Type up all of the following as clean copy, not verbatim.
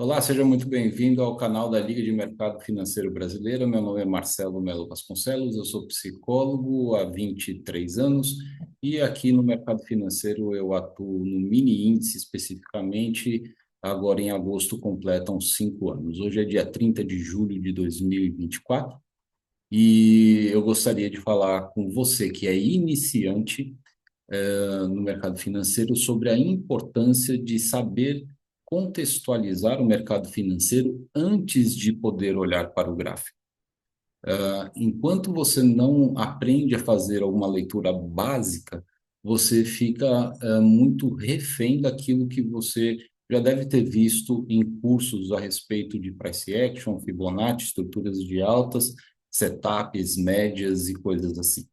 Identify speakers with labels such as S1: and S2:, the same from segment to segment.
S1: Olá, seja muito bem-vindo ao canal da Liga de Mercado Financeiro Brasileira. Meu nome é Marcelo Melo Vasconcelos, eu sou psicólogo há 23 anos e aqui no mercado financeiro eu atuo no mini índice especificamente. Agora em agosto completam 5 anos. Hoje é dia 30 de julho de 2024 e eu gostaria de falar com você que é iniciante no mercado financeiro sobre a importância de saber contextualizar o mercado financeiro antes de poder olhar para o gráfico. Enquanto você não aprende a fazer alguma leitura básica, você fica muito refém daquilo que você já deve ter visto em cursos a respeito de price action, Fibonacci, estruturas de altas, setups, médias e coisas assim.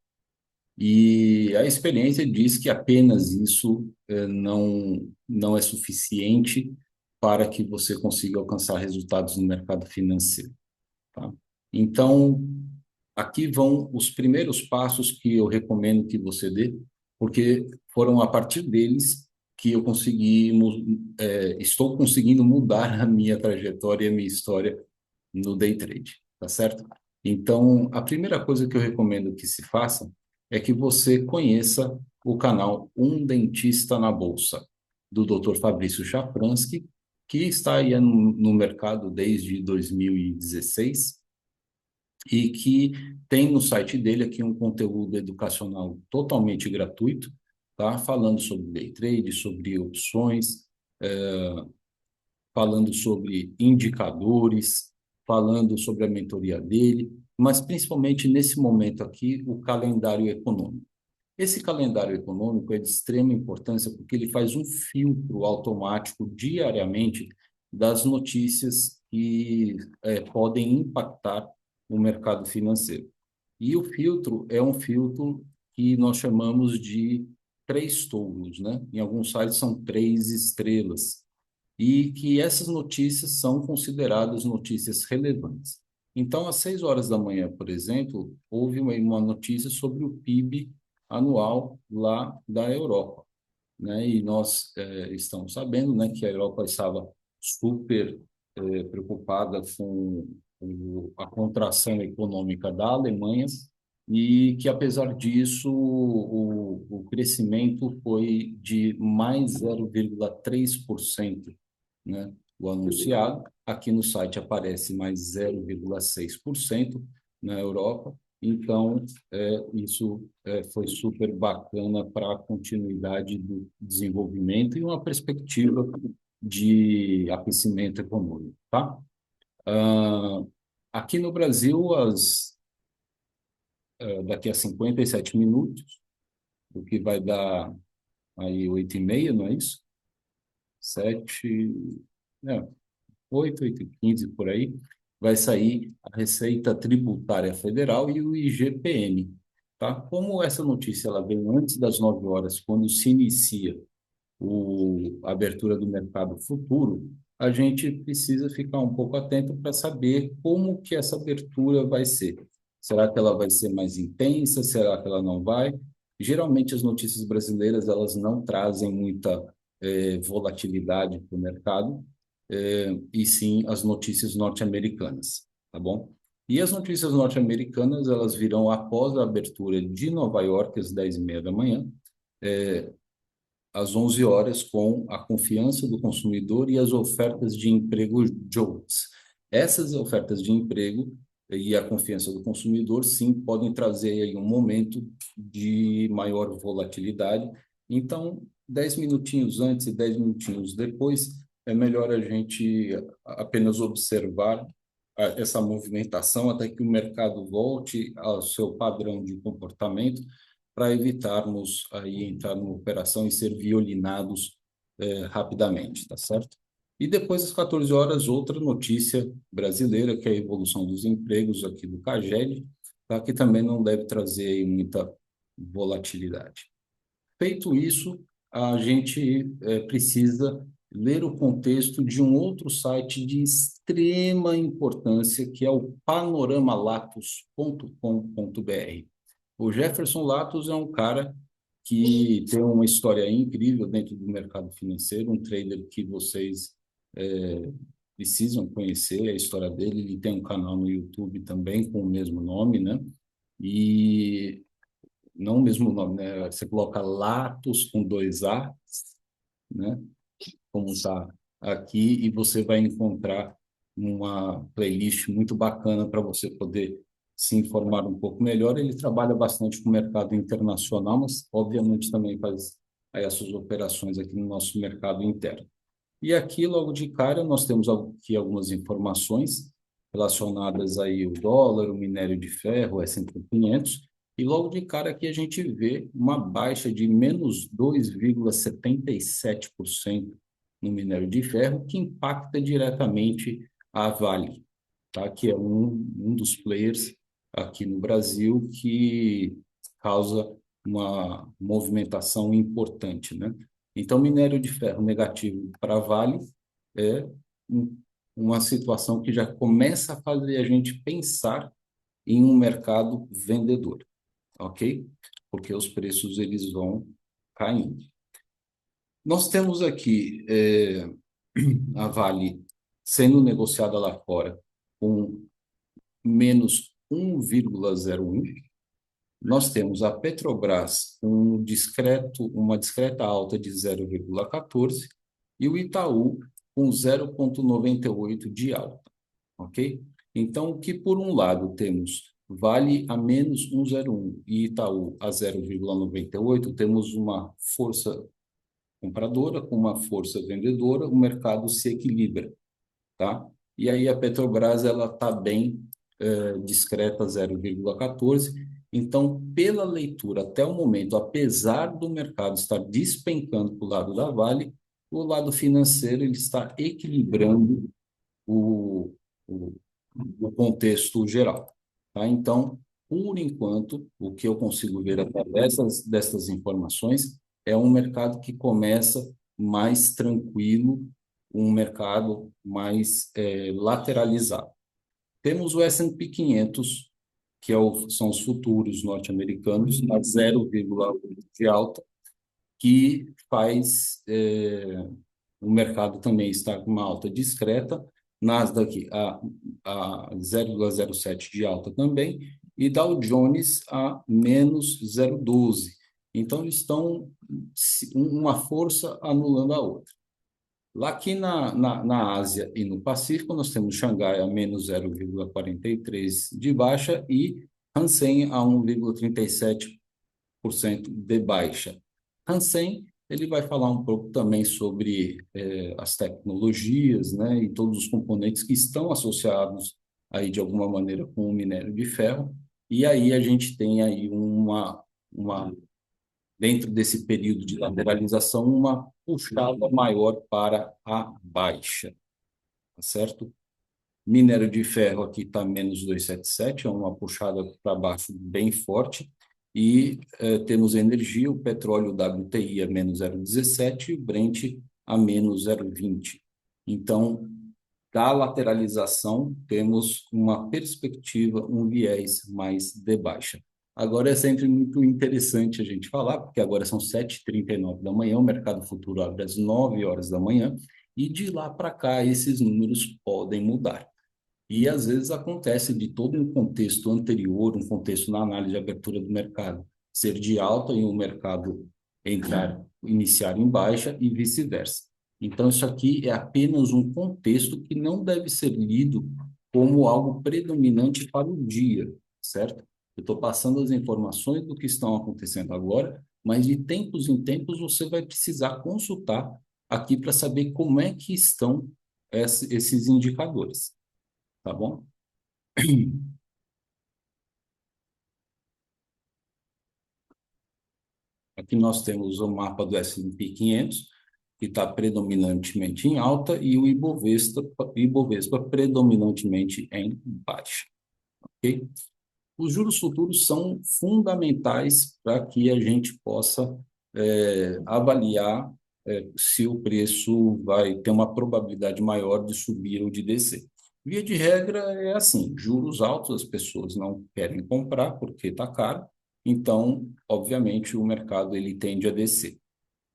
S1: E a experiência diz que apenas isso não é suficiente para que você consiga alcançar resultados no mercado financeiro, tá? Então, aqui vão os primeiros passos que eu recomendo que você dê, porque foram a partir deles que eu estou conseguindo mudar a minha trajetória e a minha história no day trade, tá certo? Então, a primeira coisa que eu recomendo que se faça é que você conheça o canal Um Dentista na Bolsa, do Dr. Fabrício Chafransky, que está aí no mercado desde 2016 e que tem no site dele aqui um conteúdo educacional totalmente gratuito, tá? Falando sobre day trade, sobre opções, falando sobre indicadores, falando sobre a mentoria dele, mas principalmente nesse momento aqui, o calendário econômico. Esse calendário econômico é de extrema importância porque ele faz um filtro automático diariamente das notícias que podem impactar o mercado financeiro. E o filtro é um filtro que nós chamamos de três touros, né? Em alguns sites são 3 estrelas e que essas notícias são consideradas notícias relevantes. Então, às 6 horas da manhã, por exemplo, houve uma notícia sobre o PIB anual lá da Europa, né? E nós estamos sabendo, né, que a Europa estava super preocupada com a contração econômica da Alemanha e que, apesar disso, o crescimento foi de mais 0,3%, né, o anunciado. Aqui no site aparece mais 0,6% na Europa. Então, isso foi super bacana para a continuidade do desenvolvimento e uma perspectiva de aquecimento econômico, tá? Ah, aqui no Brasil, daqui a 57 minutos, o que vai dar aí 8h30, não é isso? 7, é, 8h15 por aí, vai sair a Receita Tributária Federal e o IGPM, tá? Como essa notícia ela veio antes das 9 horas, quando se inicia a abertura do mercado futuro, a gente precisa ficar um pouco atento para saber como que essa abertura vai ser. Será que ela vai ser mais intensa? Será que ela não vai? Geralmente as notícias brasileiras elas não trazem muita volatilidade para o mercado, e sim as notícias norte-americanas, tá bom? E as notícias norte-americanas elas virão após a abertura de Nova York às 10h30 da manhã, às 11 horas, com a confiança do consumidor e as ofertas de emprego JOBS. Essas ofertas de emprego e a confiança do consumidor, sim, podem trazer aí um momento de maior volatilidade. Então, 10 minutinhos antes e 10 minutinhos depois, é melhor a gente apenas observar essa movimentação até que o mercado volte ao seu padrão de comportamento para evitarmos aí entrar numa operação e ser violinados rapidamente, tá certo? E depois das 14 horas, outra notícia brasileira, que é a evolução dos empregos aqui do CAGED, tá? Que também não deve trazer aí muita volatilidade. Feito isso, a gente precisa ler o contexto de um outro site de extrema importância, que é o panoramalatos.com.br. O Jefferson Latos é um cara que tem uma história incrível dentro do mercado financeiro, um trader que vocês precisam conhecer a história dele. Ele tem um canal no YouTube também com o mesmo nome, né? E não o mesmo nome, né? Você coloca Latos com dois A, né? Como está aqui, e você vai encontrar uma playlist muito bacana para você poder se informar um pouco melhor. Ele trabalha bastante com o mercado internacional, mas obviamente também faz aí as suas operações aqui no nosso mercado interno. E aqui, logo de cara, nós temos aqui algumas informações relacionadas aí ao dólar, o minério de ferro, o S&P 500, e logo de cara aqui a gente vê uma baixa de menos 2,77% no minério de ferro, que impacta diretamente a Vale, tá? Que é um dos players aqui no Brasil que causa uma movimentação importante, né? Então, minério de ferro negativo para a Vale é uma situação que já começa a fazer a gente pensar em um mercado vendedor, ok? Porque os preços eles vão caindo. Nós temos aqui a Vale sendo negociada lá fora com menos 1,01. Nós temos a Petrobras com uma discreta alta de 0,14 e o Itaú com 0,98 de alta, ok? Então, que por um lado temos Vale a menos 1,01 e Itaú a 0,98, temos uma força compradora com uma força vendedora, o mercado se equilibra, tá? E aí a Petrobras ela está bem discreta, 0,14. Então, pela leitura até o momento, apesar do mercado estar despencando para o lado da Vale, o lado financeiro ele está equilibrando o, o, o contexto geral, tá? Então, por enquanto, o que eu consigo ver através dessas informações é um mercado que começa mais tranquilo, um mercado mais lateralizado. Temos o S&P 500, que são os futuros norte-americanos, a 0,8 de alta, que faz o mercado também está com uma alta discreta, Nasdaq a 0,07 de alta também, e Dow Jones a menos 0,12. Então, eles estão uma força anulando a outra. Lá aqui na Ásia e no Pacífico, nós temos Xangai a menos 0,43 de baixa e Hansen a 1,37% de baixa. Hansen, ele vai falar um pouco também sobre as tecnologias, né, e todos os componentes que estão associados aí de alguma maneira com o minério de ferro. E aí a gente tem aí uma dentro desse período de lateralização, uma puxada maior para a baixa, tá certo? Minério de ferro aqui está menos 277, é uma puxada para baixo bem forte. E temos energia, o petróleo WTI a menos 0,17 e o Brent a menos 0,20. Então, da lateralização, temos uma perspectiva, um viés mais de baixa. Agora é sempre muito interessante a gente falar, porque agora são 7h39 da manhã, o mercado futuro abre às 9 horas da manhã, e de lá para cá esses números podem mudar. E às vezes acontece de todo um contexto anterior, um contexto na análise de abertura do mercado, ser de alta e o mercado iniciar em baixa e vice-versa. Então, isso aqui é apenas um contexto que não deve ser lido como algo predominante para o dia, certo? Eu estou passando as informações do que estão acontecendo agora, mas de tempos em tempos você vai precisar consultar aqui para saber como é que estão esses indicadores, tá bom? Aqui nós temos o mapa do S&P 500, que está predominantemente em alta, e o Ibovespa predominantemente em baixa. Okay? Os juros futuros são fundamentais para que a gente possa avaliar se o preço vai ter uma probabilidade maior de subir ou de descer. Via de regra é assim, juros altos as pessoas não querem comprar porque está caro, então, obviamente, o mercado ele tende a descer.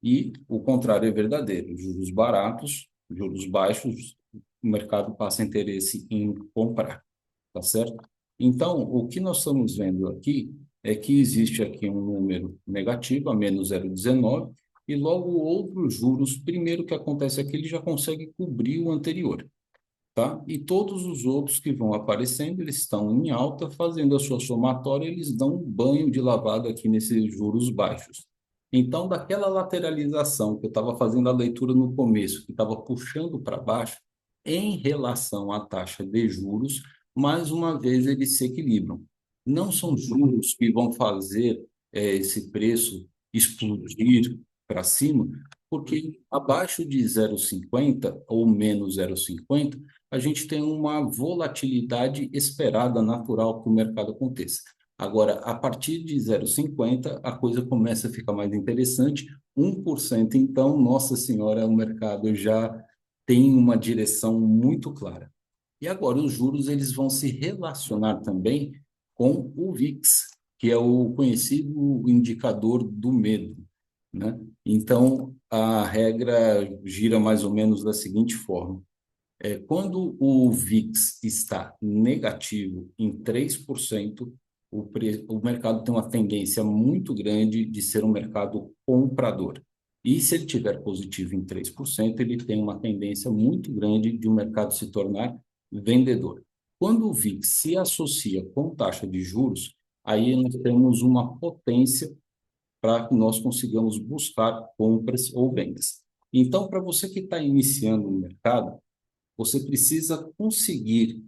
S1: E o contrário é verdadeiro, juros baratos, juros baixos, o mercado passa interesse em comprar, tá certo? Então, o que nós estamos vendo aqui é que existe aqui um número negativo, a menos 0,19, e logo outros juros, primeiro que acontece aqui, ele já consegue cobrir o anterior, tá? E todos os outros que vão aparecendo, eles estão em alta, fazendo a sua somatória, eles dão um banho de lavada aqui nesses juros baixos. Então, daquela lateralização que eu estava fazendo a leitura no começo, que estava puxando para baixo, em relação à taxa de juros, mais uma vez eles se equilibram. Não são juros que vão fazer esse preço explodir para cima, porque abaixo de 0,50 ou menos 0,50 a gente tem uma volatilidade esperada, natural que o mercado aconteça. Agora, a partir de 0,50, a coisa começa a ficar mais interessante. 1%, então, nossa senhora, o mercado já tem uma direção muito clara. E agora, os juros eles vão se relacionar também com o VIX, que é o conhecido indicador do medo, né? Então, a regra gira mais ou menos da seguinte forma: quando o VIX está negativo em 3%, o mercado tem uma tendência muito grande de ser um mercado comprador. E se ele tiver positivo em 3%, ele tem uma tendência muito grande de o mercado se tornar vendedor. Quando o VIX se associa com taxa de juros, aí nós temos uma potência para que nós consigamos buscar compras ou vendas. Então, para você que está iniciando no mercado, você precisa conseguir,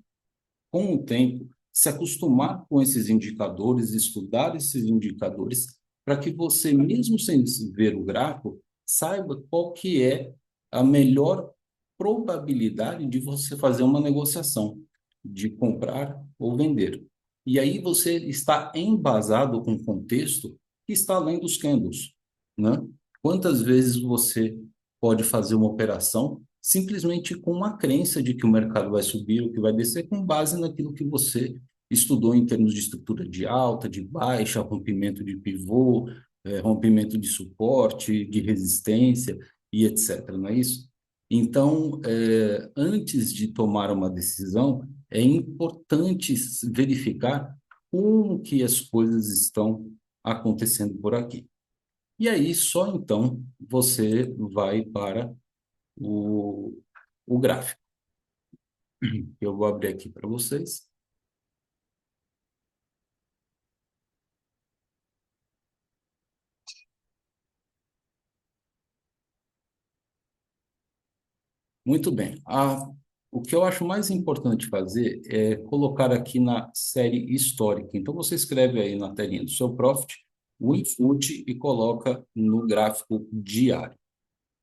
S1: com o tempo, se acostumar com esses indicadores, estudar esses indicadores, para que você, mesmo sem ver o gráfico, saiba qual que é a melhor probabilidade de você fazer uma negociação, de comprar ou vender. E aí você está embasado com o contexto que está além dos candles, né? Quantas vezes você pode fazer uma operação simplesmente com uma crença de que o mercado vai subir ou que vai descer com base naquilo que você estudou em termos de estrutura de alta, de baixa, rompimento de pivô, rompimento de suporte, de resistência e etc. Não é isso? Então, antes de tomar uma decisão, é importante verificar como que as coisas estão acontecendo por aqui. E aí, só então, você vai para o, o gráfico. Eu vou abrir aqui para vocês. Muito bem. O que eu acho mais importante fazer é colocar aqui na série histórica. Então, você escreve aí na telinha do seu Profit o input e coloca no gráfico diário.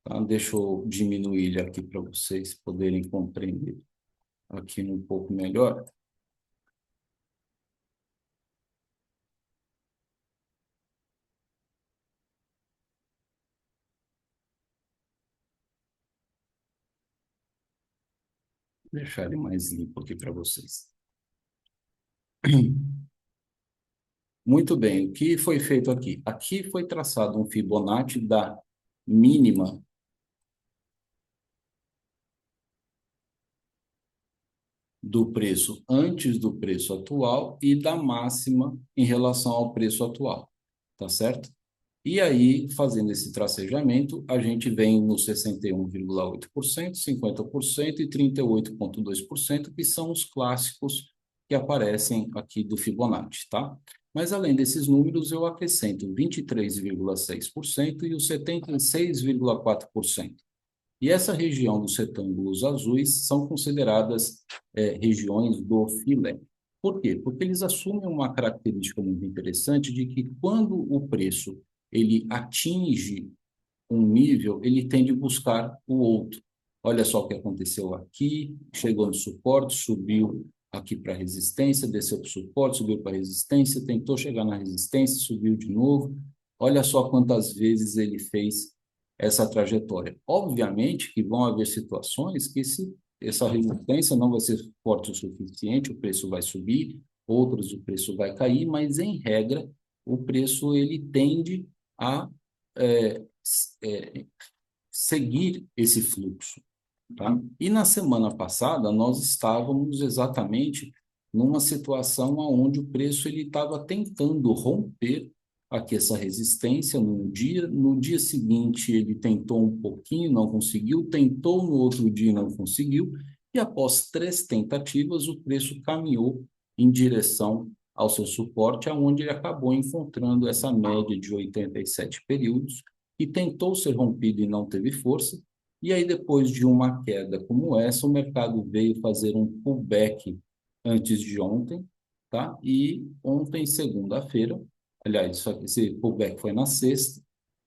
S1: Tá? Deixa eu diminuir ele aqui para vocês poderem compreender aqui um pouco melhor. Vou deixar ele mais limpo aqui para vocês. Muito bem, o que foi feito aqui? Aqui foi traçado um Fibonacci da mínima do preço antes do preço atual e da máxima em relação ao preço atual, tá certo? E aí, fazendo esse tracejamento, a gente vem no 61,8%, 50% e 38,2%, que são os clássicos que aparecem aqui do Fibonacci, tá? Mas além desses números, eu acrescento 23,6% e os 76,4%. E essa região dos retângulos azuis são consideradas regiões do filé. Por quê? Porque eles assumem uma característica muito interessante de que quando o preço ele atinge um nível, ele tende a buscar o outro. Olha só o que aconteceu aqui, chegou no suporte, subiu aqui para a resistência, desceu para o suporte, subiu para a resistência, tentou chegar na resistência, subiu de novo. Olha só quantas vezes ele fez essa trajetória. Obviamente que vão haver situações que essa resistência não vai ser forte o suficiente, o preço vai subir, outras o preço vai cair, mas em regra o preço ele tende a é, seguir esse fluxo. tá? E na semana passada, nós estávamos exatamente numa situação onde o preço ele estava tentando romper aqui essa resistência no dia seguinte ele tentou um pouquinho, não conseguiu, tentou no outro dia, não conseguiu, e após três tentativas, o preço caminhou em direção ao seu suporte, aonde ele acabou encontrando essa média de 87 períodos, e tentou ser rompido e não teve força, e aí, depois de uma queda como essa, o mercado veio fazer um pullback antes de ontem, tá? E ontem, segunda-feira, aliás, esse pullback foi na sexta,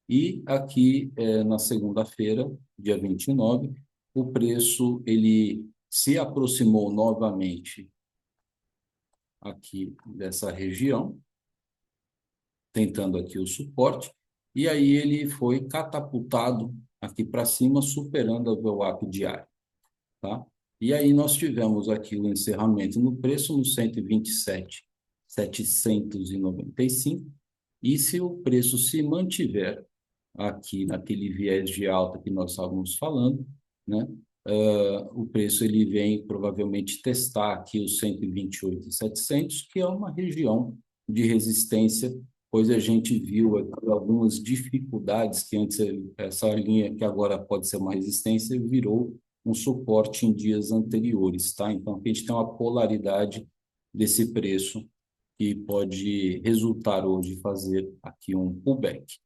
S1: e aqui na segunda-feira, dia 29, o preço ele se aproximou novamente aqui dessa região, tentando aqui o suporte, e aí ele foi catapultado aqui para cima, superando a VWAP diária, tá? E aí nós tivemos aqui o encerramento no preço no 127.795, e se o preço se mantiver aqui naquele viés de alta que nós estávamos falando, né? O preço ele vem provavelmente testar aqui os 128.700, que é uma região de resistência, pois a gente viu aqui algumas dificuldades que antes essa linha que agora pode ser uma resistência virou um suporte em dias anteriores, tá? Então a gente tem uma polaridade desse preço que pode resultar hoje fazer aqui um pullback.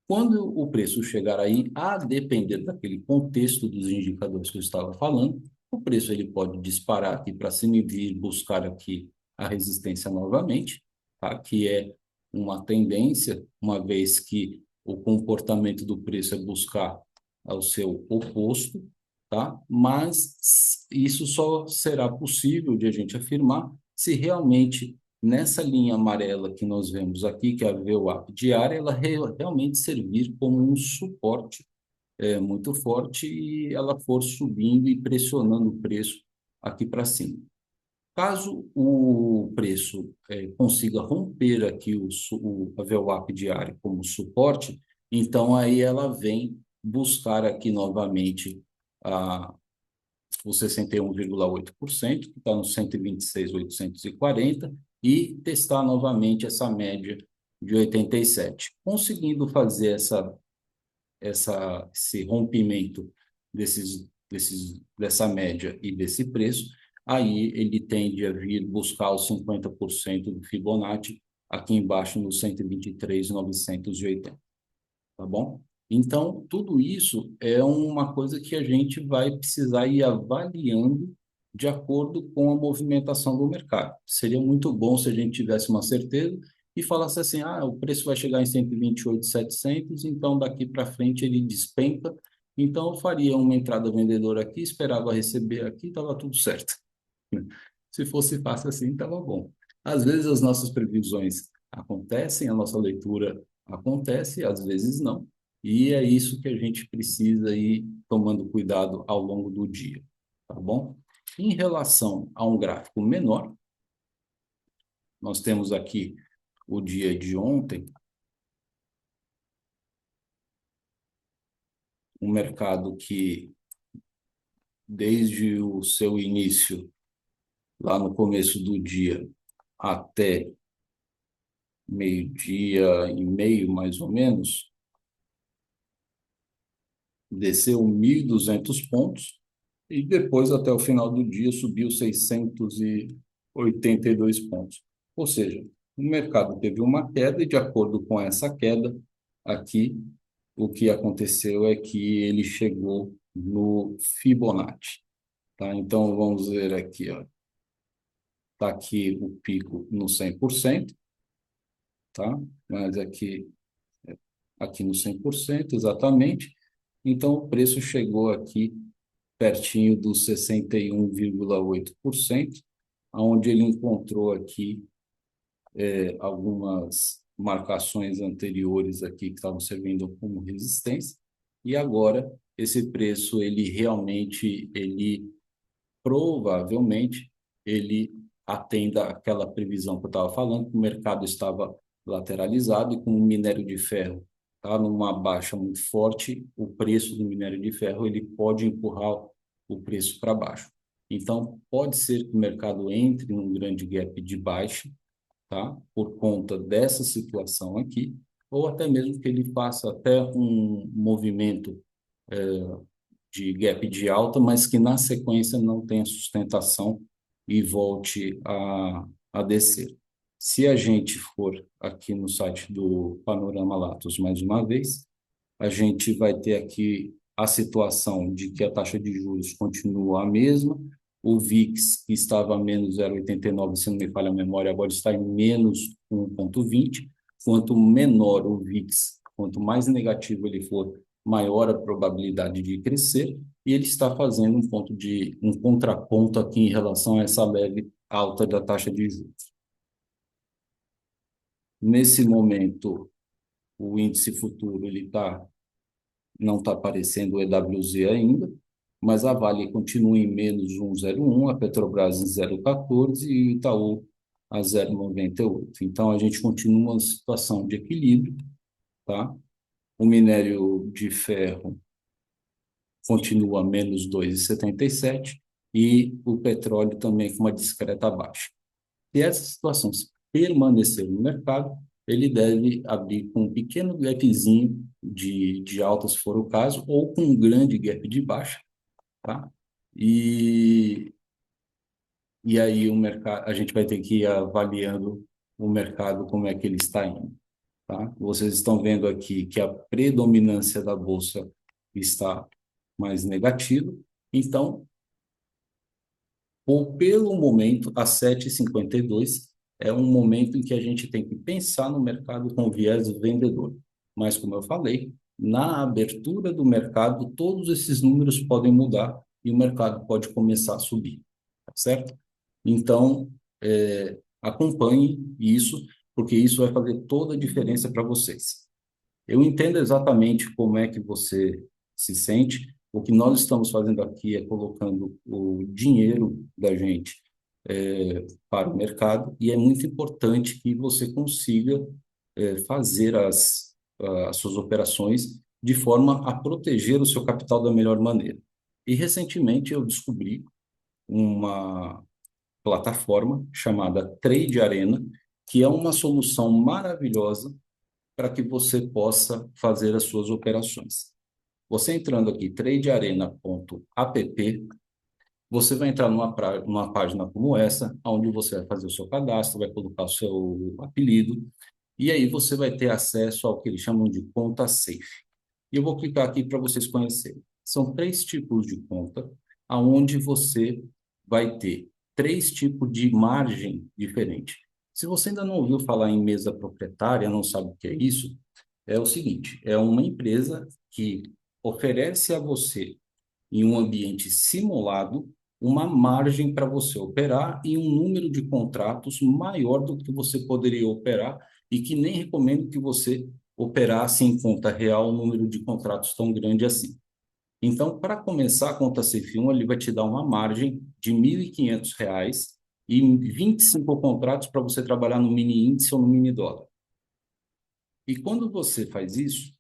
S1: Quando o preço chegar aí, a depender daquele contexto dos indicadores que eu estava falando, o preço ele pode disparar aqui para cima e vir buscar aqui a resistência novamente, tá? Que é uma tendência, uma vez que o comportamento do preço é buscar ao seu oposto, tá? Mas isso só será possível de a gente afirmar se realmente nessa linha amarela que nós vemos aqui, que é a VWAP diária, ela realmente servir como um suporte muito forte e ela for subindo e pressionando o preço aqui para cima. Caso o preço consiga romper aqui a VWAP diária como suporte, então aí ela vem buscar aqui novamente a o 61,8%, que está no 126.840, e testar novamente essa média de 87. Conseguindo fazer esse rompimento dessa média e desse preço, aí ele tende a vir buscar os 50% do Fibonacci aqui embaixo no 123.980, tá bom? Então, tudo isso é uma coisa que a gente vai precisar ir avaliando de acordo com a movimentação do mercado. Seria muito bom se a gente tivesse uma certeza e falasse assim, o preço vai chegar em 128.700, então daqui para frente ele despenca, então eu faria uma entrada vendedora aqui, esperava receber aqui, estava tudo certo. Se fosse fácil assim, estava bom. Às vezes as nossas previsões acontecem, a nossa leitura acontece, às vezes não. E é isso que a gente precisa ir tomando cuidado ao longo do dia, tá bom? Em relação a um gráfico menor, nós temos aqui o dia de ontem, um mercado que, desde o seu início, lá no começo do dia, até meio-dia e meio, mais ou menos, desceu 1.200 pontos e depois, até o final do dia, subiu 682 pontos. Ou seja, o mercado teve uma queda e, de acordo com essa queda, aqui, o que aconteceu é que ele chegou no Fibonacci, tá? Então, vamos ver aqui, ó. Tá aqui o pico no 100%, tá? Mas aqui no 100%, exatamente. Então, o preço chegou aqui pertinho dos 61,8%, onde ele encontrou aqui algumas marcações anteriores aqui que estavam servindo como resistência, e agora esse preço, ele realmente, ele provavelmente, ele atenda aquela previsão que eu estava falando, que o mercado estava lateralizado e com o minério de ferro tá numa baixa muito forte, o preço do minério de ferro ele pode empurrar o preço para baixo. Então, pode ser que o mercado entre num grande gap de baixa, tá? Por conta dessa situação aqui, ou até mesmo que ele faça até um movimento de gap de alta, mas que na sequência não tenha sustentação e volte a descer. Se a gente for aqui no site do Panorama Latos mais uma vez, a gente vai ter aqui a situação de que a taxa de juros continua a mesma, o VIX, que estava a menos 0,89, se não me falha a memória, agora está em menos 1,20. Quanto menor o VIX, quanto mais negativo ele for, maior a probabilidade de crescer, e ele está fazendo um contraponto aqui em relação a essa leve alta da taxa de juros. Nesse momento, o índice futuro ele não está aparecendo o EWZ ainda, mas a Vale continua em menos 1,01, a Petrobras em 0,14 e o Itaú a 0,98. Então, a gente continua em situação de equilíbrio, tá? O minério de ferro continua a menos 2,77 e o petróleo também com uma discreta baixa. Se essa situação permanecer no mercado, ele deve abrir com um pequeno gapzinho de alta, se for o caso, ou com um grande gap de baixa, tá? E, e aí o mercado, a gente vai ter que ir avaliando o mercado, como é que ele está indo, tá? Vocês estão vendo aqui que a predominância da bolsa está mais negativa, então ou pelo momento, às 7h52, é um momento em que a gente tem que pensar no mercado com viés vendedor. Mas, como eu falei, na abertura do mercado, todos esses números podem mudar e o mercado pode começar a subir, tá certo? Então, acompanhe isso, porque isso vai fazer toda a diferença para vocês. Eu entendo exatamente como é que você se sente. O que nós estamos fazendo aqui é colocando o dinheiro da gente para o mercado e é muito importante que você consiga fazer as suas operações de forma a proteger o seu capital da melhor maneira. E recentemente eu descobri uma plataforma chamada Trade Arena, que é uma solução maravilhosa para que você possa fazer as suas operações. Você entrando aqui, tradearena.app, você vai entrar numa página como essa, onde você vai fazer o seu cadastro, vai colocar o seu apelido, e aí você vai ter acesso ao que eles chamam de conta safe. E eu vou clicar aqui para vocês conhecerem. São 3 tipos de conta, aonde você vai ter 3 tipos de margem diferente. Se você ainda não ouviu falar em mesa proprietária, não sabe o que é isso, é o seguinte: é uma empresa que oferece a você, em um ambiente simulado, uma margem para você operar e um número de contratos maior do que você poderia operar e que nem recomendo que você operasse em conta real um número de contratos tão grande assim. Então, para começar a conta CF1, ele vai te dar uma margem de R$ 1.500 e 25 contratos para você trabalhar no mini índice ou no mini dólar. E quando você faz isso,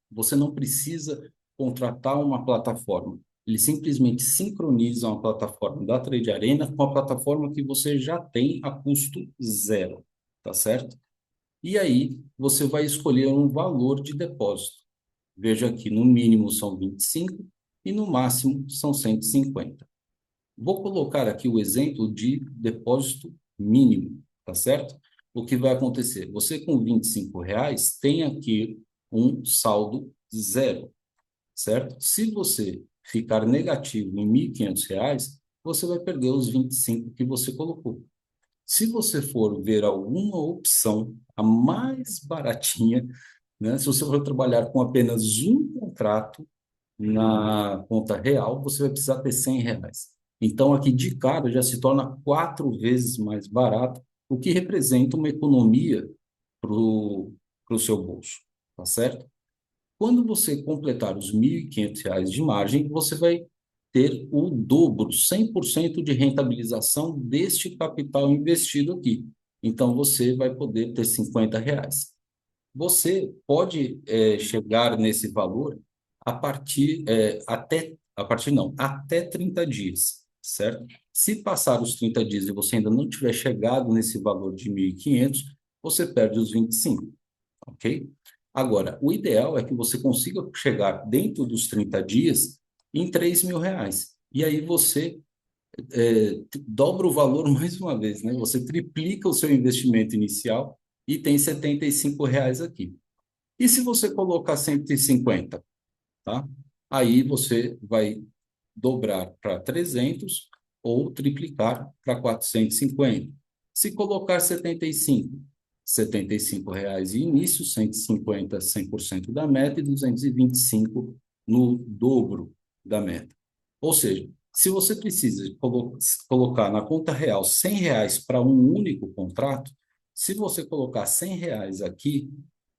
S1: você não precisa contratar uma plataforma. Eles simplesmente sincronizam a plataforma da Trade Arena com a plataforma que você já tem a custo zero, tá certo? E aí você vai escolher um valor de depósito. Veja aqui, no mínimo são 25 e no máximo são 150. Vou colocar aqui o exemplo de depósito mínimo, tá certo? O que vai acontecer? Você com R$ 25 tem aqui um saldo zero, certo? Se você ficar negativo em R$ 1.500, você vai perder os 25 que você colocou. Se você for ver alguma opção, a mais baratinha, né? Se você for trabalhar com apenas um contrato na conta real, você vai precisar ter R$ 100. Então, aqui de cara já se torna 4 vezes mais barato, o que representa uma economia para o seu bolso, tá certo? Quando você completar os R$ 1.500 de margem, você vai ter o dobro, 100% de rentabilização deste capital investido aqui. Então, você vai poder ter R$ 50. Você pode chegar nesse valor a partir até A partir não, até 30 dias, certo? Se passar os 30 dias e você ainda não tiver chegado nesse valor de 1.500, você perde os 25, ok? Agora, o ideal é que você consiga chegar dentro dos 30 dias em R$ 3.000. E aí você dobra o valor mais uma vez, né? Você triplica o seu investimento inicial e tem R$ 75 aqui. E se você colocar 150, tá? Aí você vai dobrar para 300 ou triplicar para 450. Se colocar 75, R$ 75 de início, 150, 100% da meta e 225 no dobro da meta. Ou seja, se você precisa colocar na conta real R$ 100 para um único contrato, se você colocar R$ 100 aqui,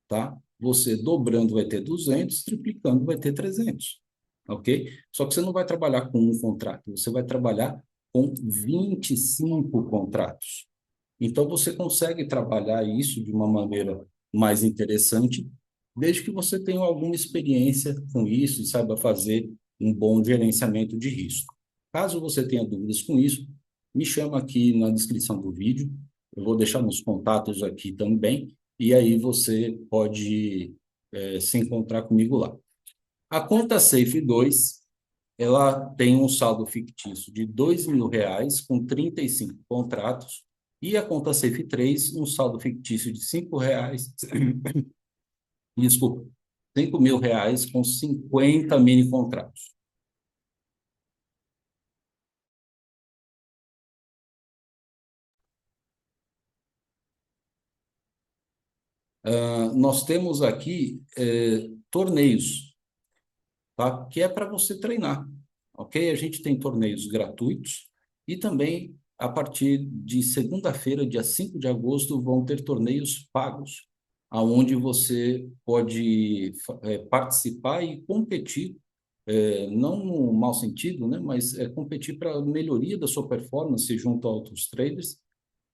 S1: tá? Você dobrando vai ter 200, triplicando vai ter 300, ok? Só que você não vai trabalhar com um contrato, você vai trabalhar com 25 contratos. Então, você consegue trabalhar isso de uma maneira mais interessante, desde que você tenha alguma experiência com isso e saiba fazer um bom gerenciamento de risco. Caso você tenha dúvidas com isso, me chama aqui na descrição do vídeo, eu vou deixar meus contatos aqui também, e aí você pode se encontrar comigo lá. A conta Safe 2, ela tem um saldo fictício de R$ 2.000 com 35 contratos, e a conta Safe 3, um saldo fictício de R$ 5, desculpa, R$ 5.000 com 50 mini contratos. Nós temos aqui torneios, tá? Que é para você treinar, ok? A gente tem torneios gratuitos e também, a partir de segunda-feira, dia 5 de agosto, vão ter torneios pagos, aonde você pode participar e competir, não no mau sentido, né? Mas competir para melhoria da sua performance junto a outros traders,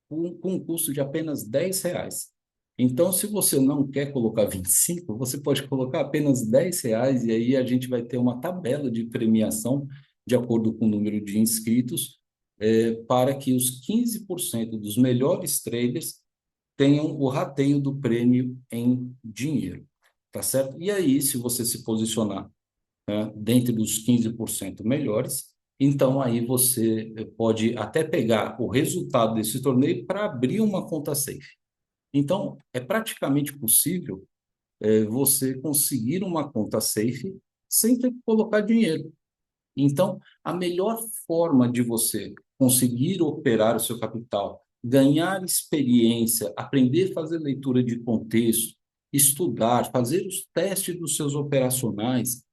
S1: com um custo de apenas R$ 10. Então, se você não quer colocar 25, você pode colocar apenas R$ 10 e aí a gente vai ter uma tabela de premiação de acordo com o número de inscritos, para que os 15% dos melhores traders tenham o rateio do prêmio em dinheiro, tá certo? E aí, se você se posicionar, né, dentro dos 15% melhores, então aí você pode até pegar o resultado desse torneio para abrir uma conta safe. Então, é praticamente possível você conseguir uma conta safe sem ter que colocar dinheiro. Então, a melhor forma de você conseguir operar o seu capital, ganhar experiência, aprender a fazer leitura de contexto, estudar, fazer os testes dos seus operacionais,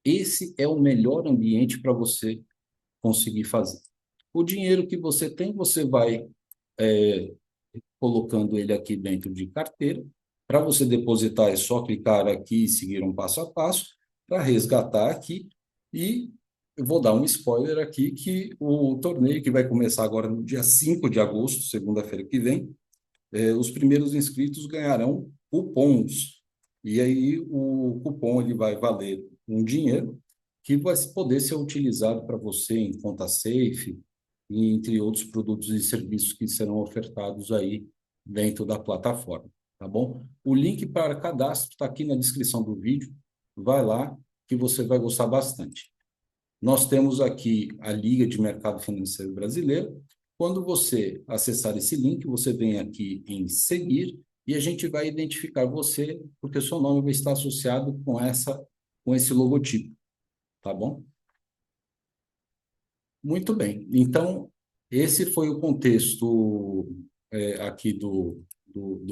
S1: esse é o melhor ambiente para você conseguir fazer. O dinheiro que você tem, você vai colocando ele aqui dentro de carteira. Para você depositar, é só clicar aqui e seguir um passo a passo. Para resgatar aqui, e eu vou dar um spoiler aqui, que o torneio que vai começar agora no dia 5 de agosto, segunda-feira que vem, os primeiros inscritos ganharão cupons. E aí o cupom ele vai valer um dinheiro que vai poder ser utilizado para você em conta safe, e entre outros produtos e serviços que serão ofertados aí dentro da plataforma, tá bom? O link para cadastro está aqui na descrição do vídeo. Vai lá que você vai gostar bastante. Nós temos aqui a Liga de Mercado Financeiro Brasileiro. Quando você acessar esse link, você vem aqui em seguir e a gente vai identificar você, porque o seu nome vai estar associado com esse logotipo, tá bom? Muito bem. Então, esse foi o contexto aqui do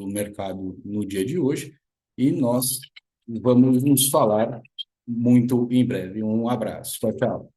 S1: mercado no dia de hoje e nós vamos nos falar muito em breve. Um abraço. Tchau, tchau.